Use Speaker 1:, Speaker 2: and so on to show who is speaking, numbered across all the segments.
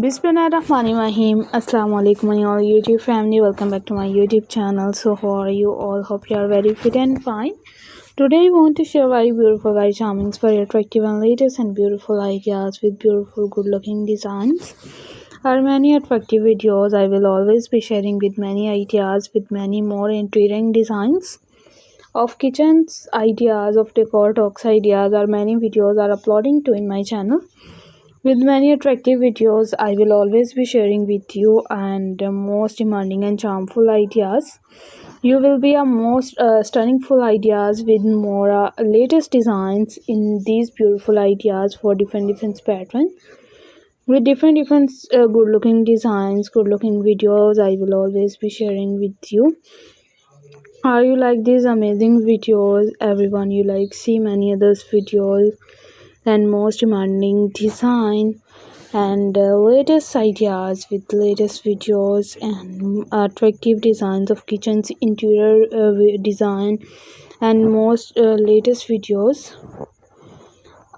Speaker 1: Bismillahirrahmanirrahim. Assalamu alaikum my all YouTube family. Welcome back to my YouTube channel. So how are you all? Hope you are very fit and fine. Today I want to share very beautiful, very charming, very attractive and latest and beautiful ideas with beautiful good looking designs. Are many attractive videos. I will always be sharing with many ideas with many more intriguing designs of kitchens ideas of decor talks ideas are many videos are uploading to in my channel with many attractive videos. I will always be sharing with you and most demanding and charmful ideas. You will be a most stunning full ideas with more latest designs in these beautiful ideas for different patterns with different good looking designs, good looking videos. I will always be sharing with you. Are you like these amazing videos? Everyone, you like see many others videos and most demanding design and latest ideas with latest videos and attractive designs of kitchens interior design and most latest videos.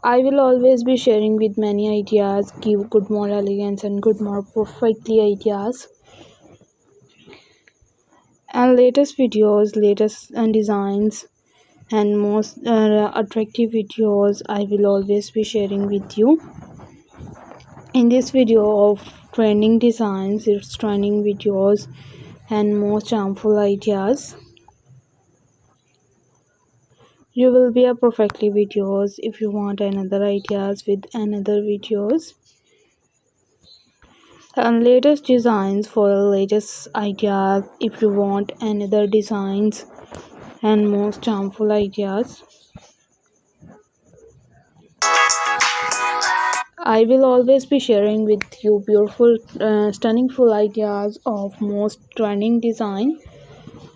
Speaker 1: I will always be sharing with many ideas, give good more elegance and good more perfectly ideas and latest videos, latest designs and most attractive videos. I will always be sharing with you in this video of trending designs, its trending videos and most harmful ideas. You will be a perfectly videos if you want another ideas with another videos and latest designs for latest ideas if you want another designs and most harmful ideas. I will always be sharing with you beautiful stunning full ideas of most trending design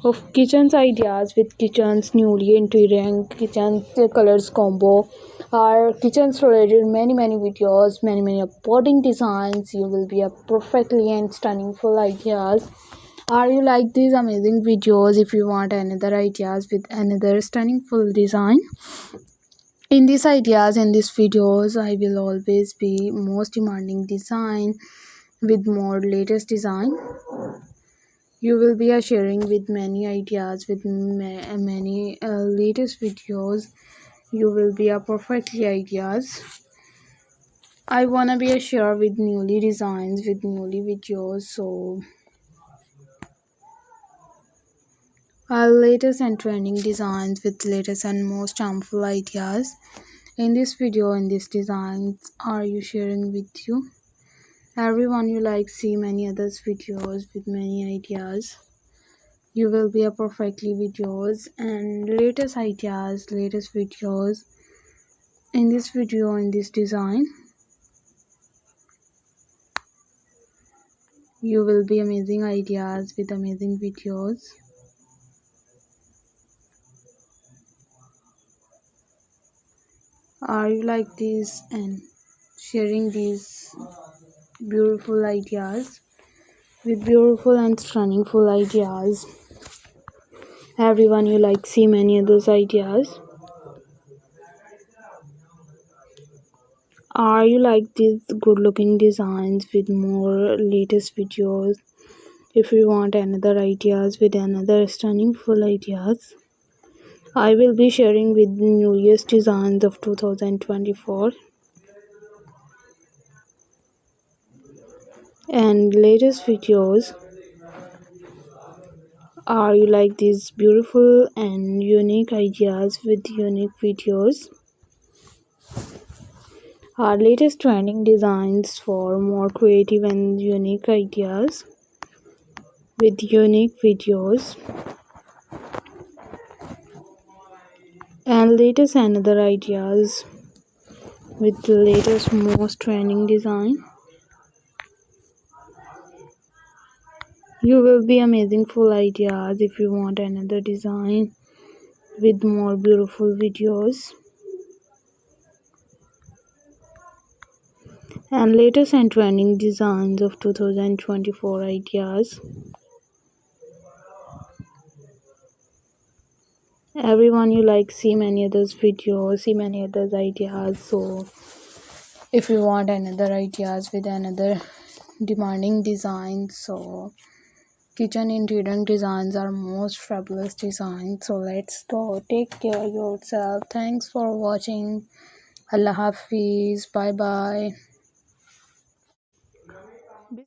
Speaker 1: of kitchens ideas with kitchens newly interior kitchen colors combo or kitchens related many videos, many uploading designs. You will be a perfectly and stunning full ideas. Are you like these amazing videos? If you want another ideas with another stunning full design in these ideas, in these videos, I will always be most demanding design with more latest design. You will be sharing with many ideas with many latest videos. You will be a perfectly ideas. I wanna be a share with newly designs with newly videos. So our latest and trending designs with latest and most harmful ideas. In this video, in these designs, are you sharing with you? Everyone, you like see many others videos with many ideas. You will be a perfectly videos and latest ideas, latest videos in this video, in this design. You will be amazing ideas with amazing videos. Are you like this and sharing these beautiful ideas with beautiful and stunning full ideas? Everyone, you like see many of those ideas. Are you like these good looking designs with more latest videos? If you want another ideas with another stunning full ideas, I will be sharing with newest designs of 2024 and latest videos. Are you like these beautiful and unique ideas with unique videos? Our latest trending designs for more creative and unique ideas with unique videos and latest another ideas with the latest most trending design. You will be amazing full ideas if you want another design with more beautiful videos and latest and trending designs of 2024 ideas. Everyone, you like see many others videos, see many others ideas. So if you want another ideas with another demanding designs. So kitchen interior designs are most fabulous designs. So let's go. Take care of yourself. Thanks for watching. Allah Hafiz. Bye bye.